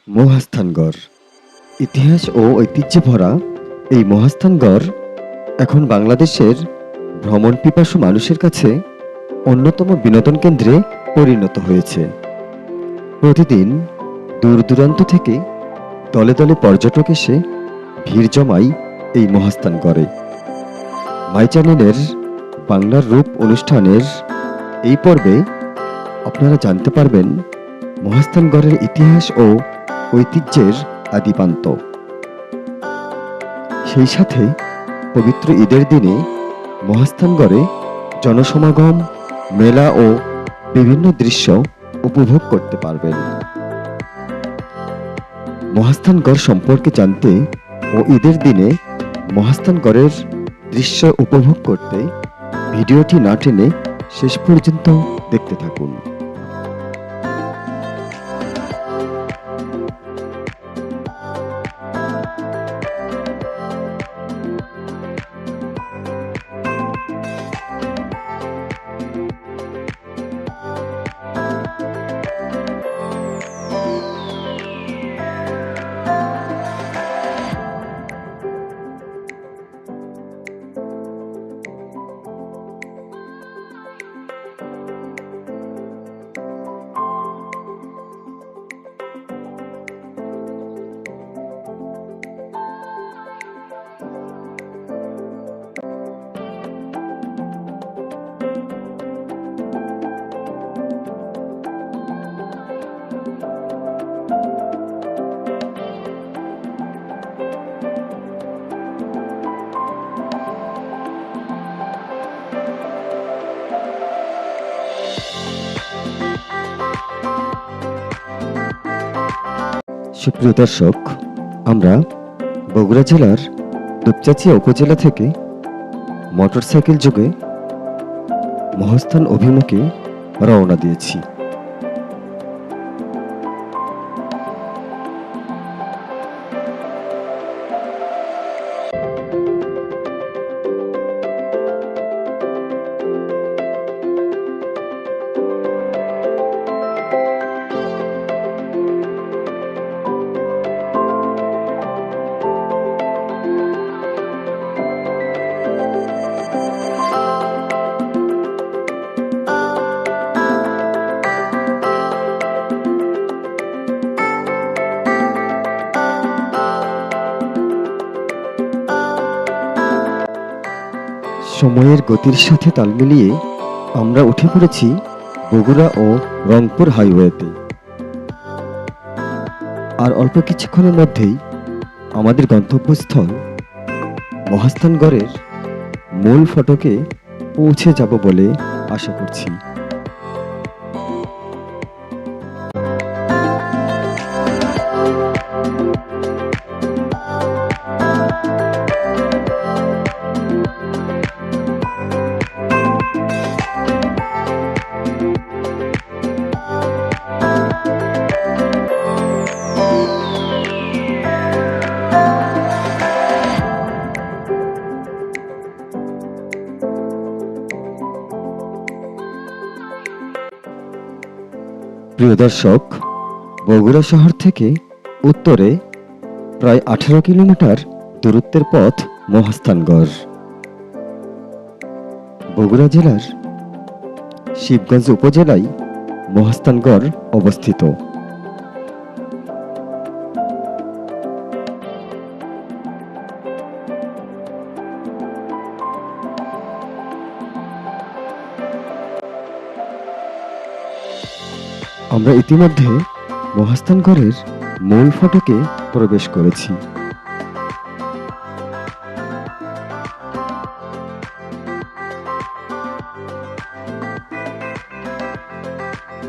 মহাস্থানগড় ইতিহাস ও ঐতিহ্যে ভরা এই মহাস্থানগড় এখন বাংলাদেশের ভ্রমণ পিপাসু মানুষের কাছে অন্যতম বিনোদন কেন্দ্রে পরিণত হয়েছে। প্রতিদিন দূর দূরান্ত থেকে দলে দলে পর্যটক এসে ভিড় জমায় এই মহাস্থানগড়ে। মাই চ্যানেলের বাংলার রূপ অনুষ্ঠানের এই পর্বে আপনারা জানতে পারবেন মহাস্থানগড়ের ইতিহাস ও ঐতিহ্যের আদিপান্ত। সেই সাথে পবিত্র ঈদের দিনে মহাস্থানগড়ে জনসমাগম, মেলা ও বিভিন্ন দৃশ্য উপভোগ করতে পারবেন। মহাস্থানগড় সম্পর্কে জানতে ও ঈদের দিনে মহাস্থানগড়ের দৃশ্য উপভোগ করতে ভিডিওটি না টেনে শেষ পর্যন্ত দেখতে থাকুন। সুপ্রিয় দর্শক, আমরা বগুড়া জেলার দুপচাঁচিয়া উপজেলা থেকে মোটরসাইকেল যোগে মহাস্থান অভিমুখে রওনা দিয়েছি। সময়ের গতির সাথে তাল মিলিয়ে আমরা উঠে পড়েছি বগুড়া ও রংপুর হাইওয়েতে। আর অল্প কিছুক্ষণের মধ্যেই আমাদের গন্তব্যস্থল মহাস্থানগড়ের মূল ফটকে পৌঁছে যাব বলে আশা করছি। প্রিয় দর্শক, বগুড়া শহর থেকে উত্তরে প্রায় 18 কিলোমিটার দূরত্বের পথ মহাস্থানগড়। বগুড়া জেলার শিবগঞ্জ উপজেলায় মহাস্থানগড় অবস্থিত। আমরা ইতিমধ্যে মহাস্থানগড়ের মূল ফটকে প্রবেশ করেছি।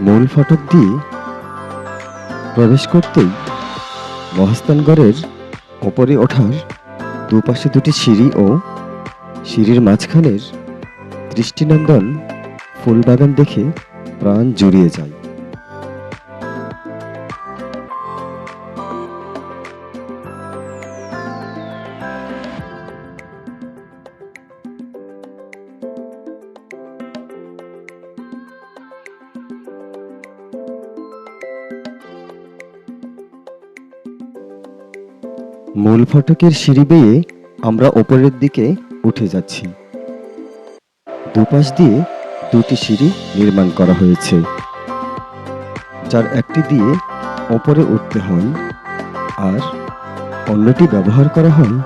মূল ফটক দিয়ে প্রবেশ করতেই মহাস্থানগড়ের ওপরে ওঠার দুপাশে দুটি সিঁড়ি ও সিঁড়ির মাঝখানের দৃষ্টিনন্দন ফুলবাগান দেখে প্রাণ জুড়িয়ে যায়। মূল ফটকের সিঁড়ি বেয়ে আমরা ওপরের দিকে উঠে যাচ্ছি। দুপাশ দিয়ে দুটি সিঁড়ি নির্মাণ করা হয়েছে, যার একটি দিয়ে ওপরে উঠতে হয় আর অন্যটি ব্যবহার করা হয়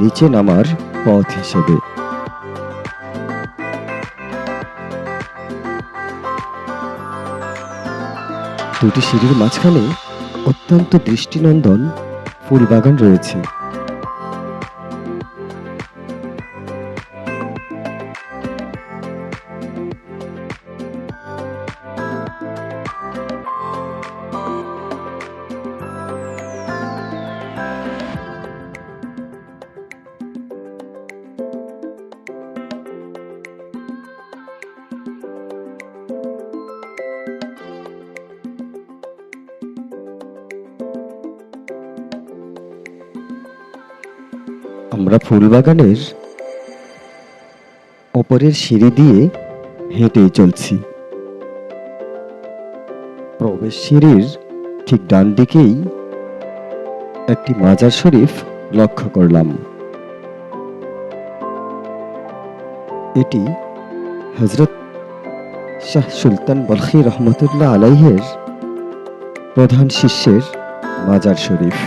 নিচে নামার পথ হিসেবে। দুটি সিঁড়ির মাঝখানে অত্যন্ত দৃষ্টিনন্দন ফুল বাগান রয়েছে। আমরা ফুলবাগানের ওপরের সিঁড়ি দিয়ে হেঁটেই চলছি। প্রবেশ সিঁড়ির ঠিক ডান দিকেই একটি মাজার শরীফ লক্ষ্য করলাম। এটি হযরত শাহ সুলতান বলখী রহমতুল্লাহ আলাইহের প্রধান শিষ্যের মাজার শরীফ,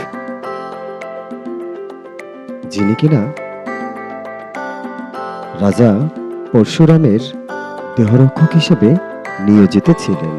যিনি কিনা রাজা পরশুরামের দেহরক্ষক হিসেবে নিয়োজিত ছিলেন।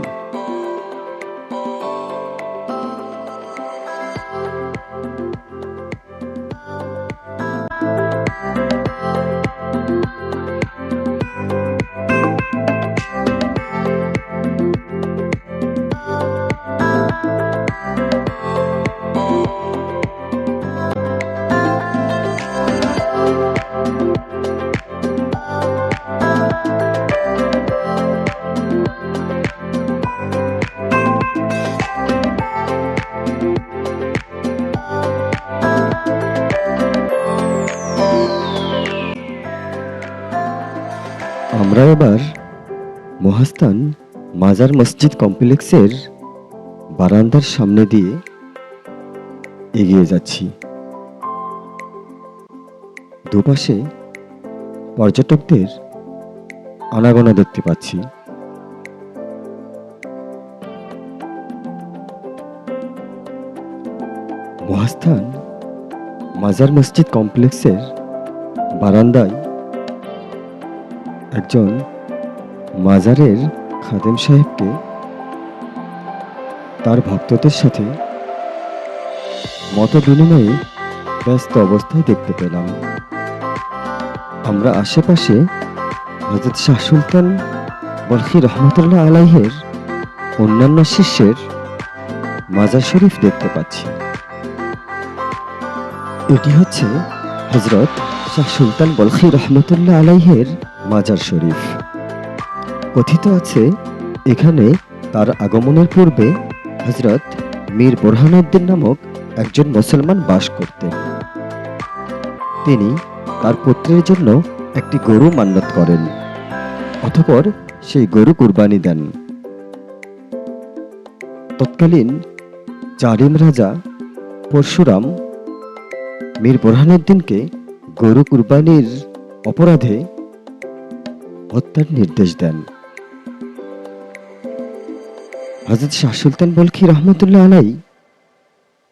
আমরা এবার মহাস্থান মাজার মসজিদ কমপ্লেক্সের বারান্দার সামনে দিয়ে এগিয়ে যাচ্ছি। দুপাশে পর্যটকদের আনাগোনা দেখতে পাচ্ছি। মহাস্থান মাজার মসজিদ কমপ্লেক্সের বারান্দায় একজন মাজারের খাদেম সাহেবকে তার ভক্তদের সাথে মত বিনিময়ে ব্যস্ত অবস্থায় দেখতে পেলাম। আমরা আশেপাশে হযরত শাহ সুলতান বলখী রহমতুল্লাহ আলাইহের অন্যান্য শিষ্যের মাজার শরীফ দেখতে পাচ্ছি। এটি হচ্ছে হযরত শাহ সুলতান বলখী রহমতুল্লাহ আলাইহের মাজার শরীফ। কথিত আছে এখানে তার আগমনের পূর্বে হযরত মীর বুরহানুদ্দিন নামক একজন মুসলমান বাস করতেন। তিনি তার পুত্রের জন্য একটি গরু মান্নত করেন, অতঃপর সেই গরু কুরবানি দেন। তৎকালীন জালিম রাজা পরশুরাম মীর বুরহানুদ্দিনকে গরু কুরবানির অপরাধে হত্যার নির্দেশ দেন। হযরত শাহ সুলতান বলখী রহমতুল্লাহ আলাই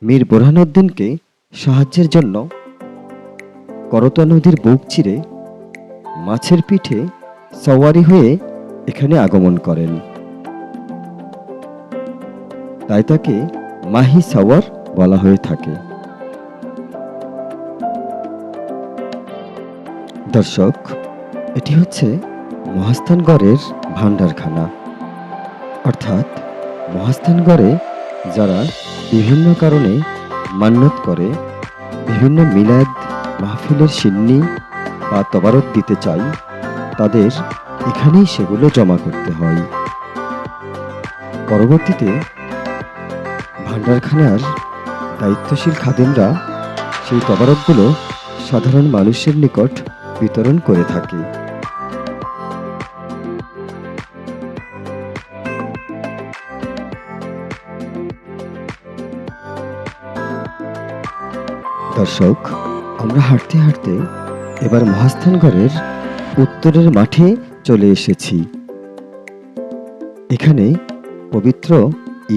মীর বুরহানুদ্দিনকে সাহায্যের জন্য করতোয়া নদীর বুক চিরে মাছের পিঠে সওয়ারি হয়ে এখানে আগমন করেন। তাই তাকে মাহি সাওয়ার বলা হয়ে থাকে। দর্শক, এটি হচ্ছে মহাস্থানগড়ের ভান্ডারখানা, অর্থাৎ মহাস্থানগড়ে যারা বিভিন্ন কারণে মান্নত করে, বিভিন্ন মিলাদ মাহফিলের সিন্নি বা তবারক দিতে চাই, তাদের এখানেই সেগুলো জমা করতে হয়। পরবর্তীতে ভান্ডারখানার দায়িত্বশীল খাদেমরা সেই তবারকগুলো সাধারণ মানুষের নিকট বিতরণ করে থাকে। দর্শক, আমরা হাঁটতে হাঁটতে এবার মহাস্থানগড়ের উত্তরের মাঠে চলে এসেছি। এখানে পবিত্র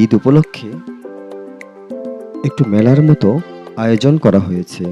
ঈদ উপলক্ষে একটু মেলার মতো আয়োজন করা হয়েছে।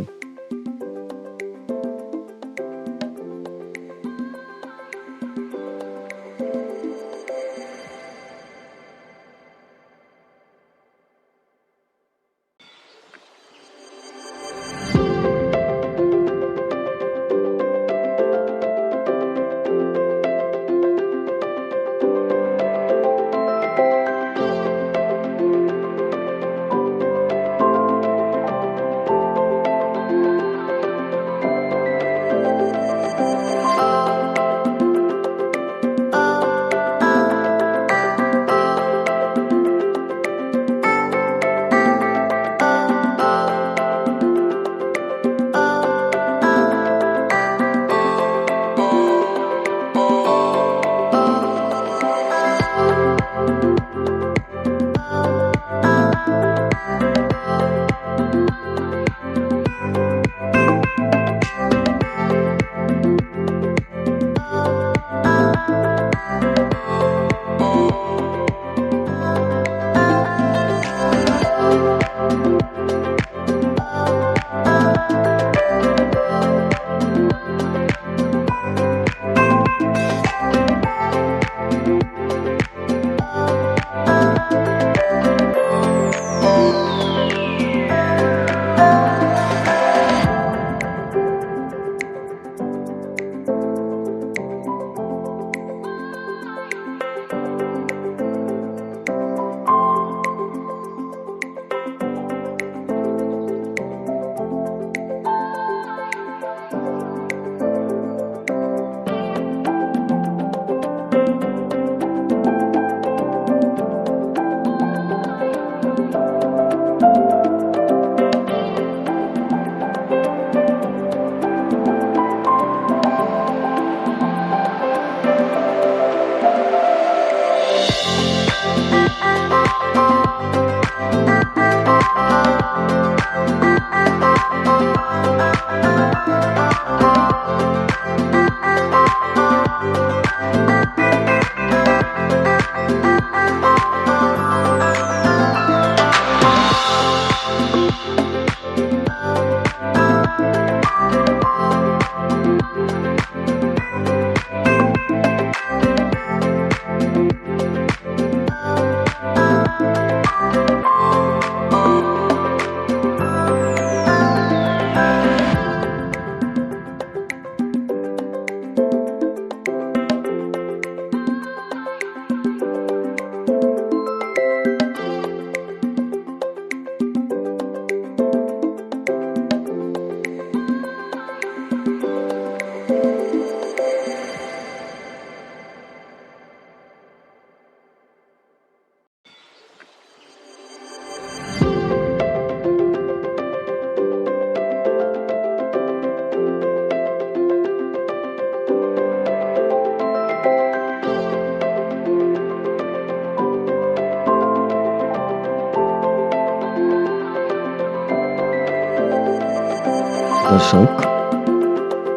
দর্শক,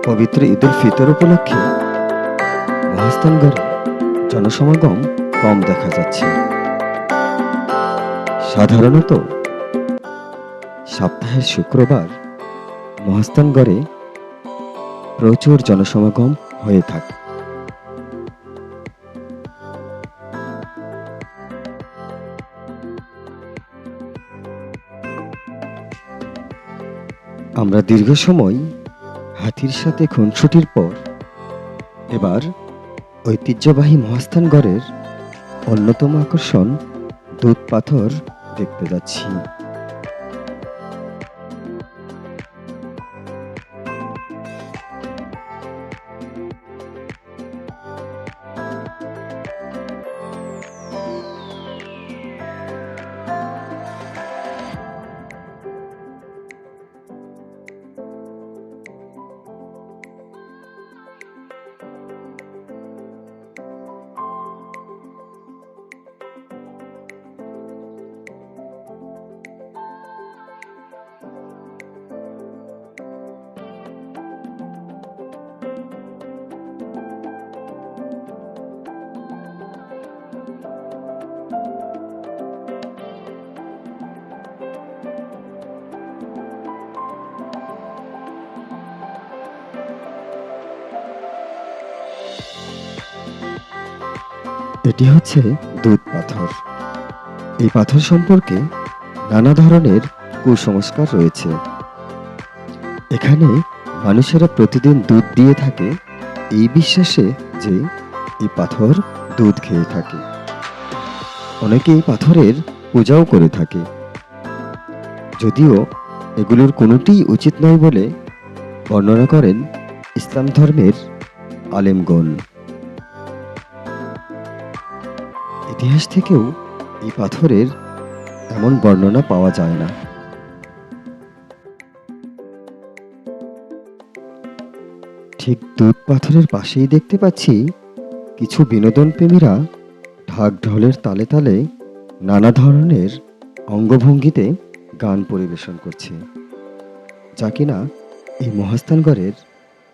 পবিত্র ঈদ উল ফিতর উপলক্ষে মহাস্থানগড়ে জনসমাগম কম দেখা যাচ্ছে। সাধারণত সপ্তাহের শুক্রবার মহাস্থানগড়ে প্রচুর জনসমাগম হয়ে থাকে। আমরা দীর্ঘ সময় হাতির সাথে খুনসুটির পর এবার ঐতিহ্যবাহী মহাস্থানগড়ের অন্যতম আকর্ষণ দুধ পাথর দেখতে যাচ্ছি। সেটি হচ্ছে দুধ পাথর। এই পাথর সম্পর্কে নানা ধরনের কুসংস্কার রয়েছে। এখানে মানুষেরা প্রতিদিন দুধ দিয়ে থাকে এই বিশ্বাসে যে এই পাথর দুধ খেয়ে থাকে। অনেকে এই পাথরের পূজাও করে থাকে, যদিও এগুলোর কোনোটিই উচিত নয় বলে বর্ণনা করেন ইসলাম ধর্মের আলেমগণ। ইতিহাস থেকেও এই পাথরের এমন বর্ণনা পাওয়া যায় না। ঠিক দুধ পাথরের পাশেই দেখতে পাচ্ছি কিছু বিনোদন প্রেমীরা ঢাক ঢোলের তালে তালে নানা ধরনের অঙ্গভঙ্গিতে গান পরিবেশন করছে, যা কিনা এই মহাস্থানগড়ের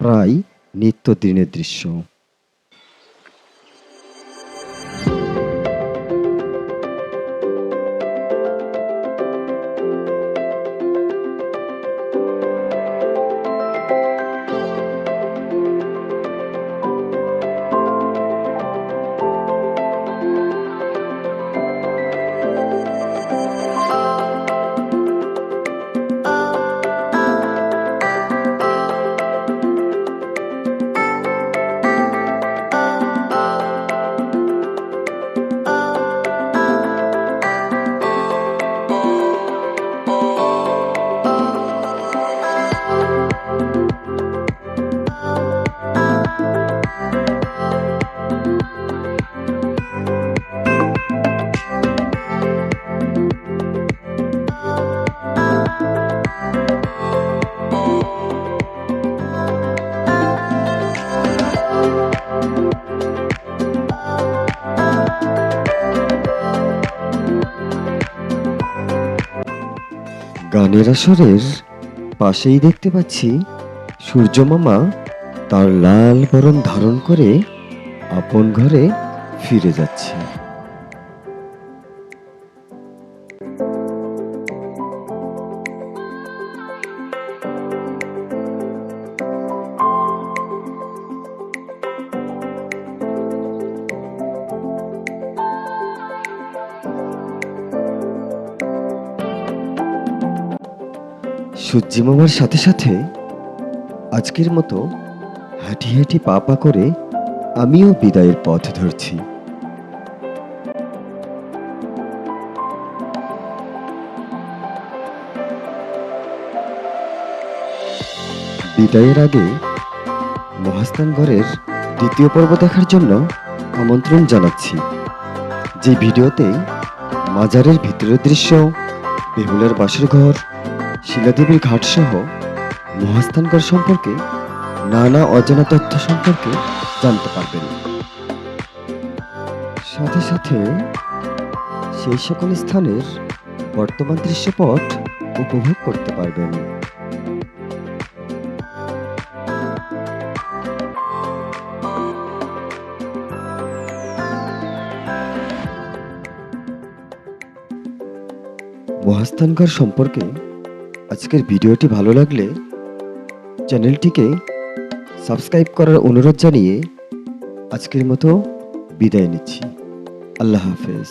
প্রায় নিত্যদিনের দৃশ্য। গানের আসরের পাশেই দেখতে পাচ্ছি সূর্য মামা তার লাল বরণ ধারণ করে আপন ঘরে ফিরে যাচ্ছে। সূর্যি মামার সাথে সাথে আজকের মতো হাঁটি হাঁটি পা পা করে আমিও বিদায়ের পথ ধরছি। বিদায়ের আগে মহাস্থানগড়ের দ্বিতীয় পর্ব দেখার জন্য আমন্ত্রণ জানাচ্ছি, যে ভিডিওতে মাজারের ভিতরের দৃশ্য, বেহুলার বাসর ঘর, শিলাদেবীর ঘাট সহ মহাস্থানগড় সম্পর্কে নানা অজানা তথ্য সম্পর্কে জানতে পারবেন। সাথে সাথে সেই সকল স্থানের বর্তমান দৃশ্যপট উপভোগ করতে পারবেন। মহাস্থানগড় সম্পর্কে আজকের ভিডিওটি ভালো লাগলে চ্যানেলটিকে সাবস্ক্রাইব করার অনুরোধ জানিয়ে আজকের মতো বিদায় নিচ্ছি। আল্লাহ হাফেজ।